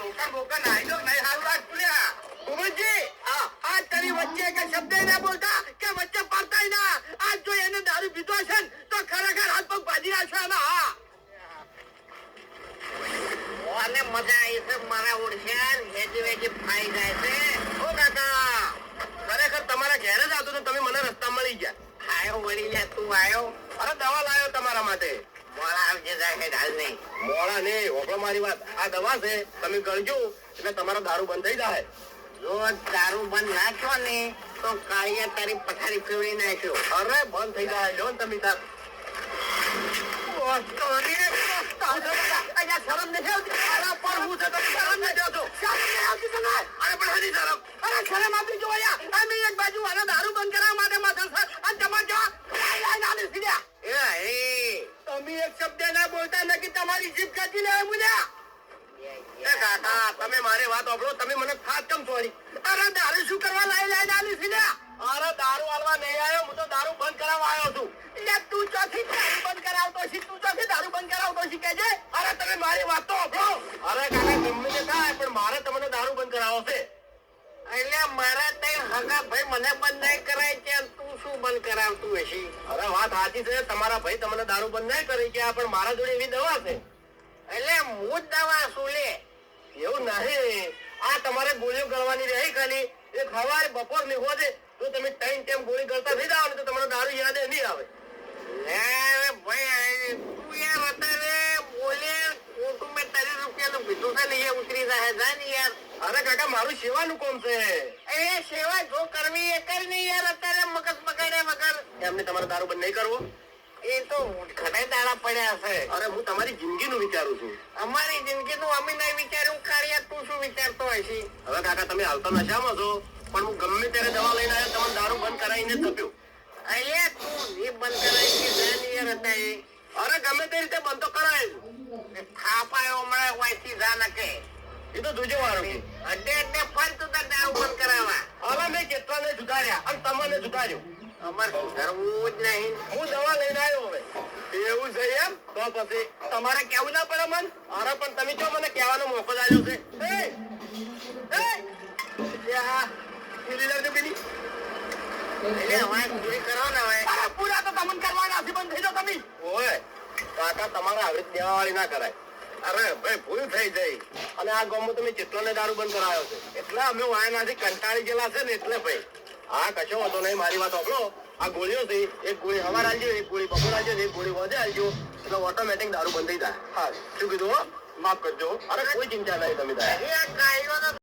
token બોકન આઈડો નહીં હાલ રાખ પુલ્યા ઉમરજી આ તારી વચ્ચે કે શબ્દ ના બોલતા કે વચ્ચે પાડતા ના આજ જો એને દારૂ પીધો છે ને તો ખરેખર હાથ પગ ભાજી નાખશો એમાં હા ઓને મજા આવી છે મારા ઓળશે હેજી વેજી ફાઈ જાય છે ઓ કાકા ખરેખર તમારા ઘેર જ આવતો તો તમે મને રસ્તા મળી ગયા આયો વળી લે તું આયો અરે દવા લાયો તમારા માટે મોળા આવજે જાય હાલ નહીં મોળા નહીં હોપડો મારી વાત આ દવા છે તમે ગળજો એટલે તમારો દારૂ બંધ થઈ જાય જો દારૂ બંધ નાખ્યો ને તો કાળિયા તારી પથારી ફેરવી નાખ્યો અરે બંધ થઈ જાય જો તમે તાર શરમ નથી આવતી પણ હું છે શરમ નથી આવતો શરમ નહીં આવતી તને અરે પણ હજી શરમ અરે શરમ આપી જો અમે એક બાજુ આને દારૂ બંધ કરવા માટે માથે અને તમારે જો નાની સીડ્યા એ તમે એક શબ્દ ના બોલતા નકી તમારી જીભ કાઢી લે મુલ્યા એ કાકા તમે મારી વાત સાંભળો તમે મને ખાસ કેમ છોડી અરે દારૂ શું કરવા લાઈ નાની સીડ્યા અરે દારૂ આલવા નહીં આવ્યો હું તો દારૂ બંધ કરાવવા આવ્યો છું એટલે તું ચોથી દારૂ બંધ કરાવતો છી તું ચોથી દારૂ બંધ કરાવતો છી કે છે અરે તમે મારી વાત તો સાંભળો અરે કાકા ગમે તે થાય પણ મારે તમને દારૂ બંધ કરાવવો છે એટલે મારા તઈ હગા ભાઈ મને બંધ નહીં કરાય છે તું શું બંધ કરાવતું હશે અરે વાત સાચી છે તમારા ભાઈ તમને દારૂ બંધ નહીં કરી ગયા પણ મારા જોડે એવી દવા છે એટલે હું જ દવા શું લે એવું નહીં આ તમારે ગોળીઓ ગળવાની રહી ખાલી એક સવારે બપોર ની હોજે તો તમે ટાઈમ ટાઈમ ગોળી ગળતા થઈ જાવ ને તો તમારો દારૂ યાદ નહીં આવે ભાઈ તું યાર અત્યારે બોલે ખોટું મેં ₹30 પીધું છે ને એ ઉતરી જાય જા ને યાર અરે કાકા મારું સેવાનું કોમ છે એ સેવા જો કરવી એ કરી નહીં યાર અત્યારે મગજ બગાડે વગર એમને તમારો દારૂ બંધ નહીં કરવો એ તો ઘણા દાડા પડ્યા છે અરે હું તમારી જિંદગીનું વિચારું છું અમારી જિંદગીનું અમે નહીં વિચાર્યું કાળિયા તું શું વિચારતો હશે હવે કાકા તમે હાલતા નશામાં છો પણ હું ગમે ત્યારે દવા લઈને આવ્યો તમને દારૂ બંધ કરાવીને થપ્યો અરે તું એ બંધ કરાવી યાર હતા અરે ગમે તે રીતે બંધ તો કરાય થાપાયો હમણાં વાયથી જા નાખે એ તો દુજો વાળો અડે અડે ફળ તું તાર દારૂ બંધ કરાવવા હવે મેં કેટલાને જુગાડ્યા અને તમને જુગાડ્યો અમારે સુધારવું જ નહીં હું દવા લઈને આવ્યો હવે એવું છે એમ તો પછી તમારે કેવું ના પડે મન અરે પણ તમે જો મને કહેવાનો મોકો જ આવ્યો છે પૂરા તો તમને કરવાના બંધ થઈ જાવ તમે ઓય કાકા તમારા આવી દેવા વાળી ના કરાય અરે ભાઈ ભૂલ થઈ જઈ અને આ ગામમાં તમે જેટલાને દારૂ બંધ કરાયો છે એટલે અમે વાયનાથી કંટાળી ગયેલા છે ને એટલે ભાઈ હા કશો વાંધો નહીં મારી વાત સાંભળો આ ગોળીઓ છે એક ગોળી હવાર આવજો એક ગોળી બપોર આવજો એક ગોળી વધે આવજો એટલે ઓટોમેટિક દારૂ બંધ થઈ જાય હા શું કીધું માફ કરજો અરે કોઈ ચિંતા નહીં તમે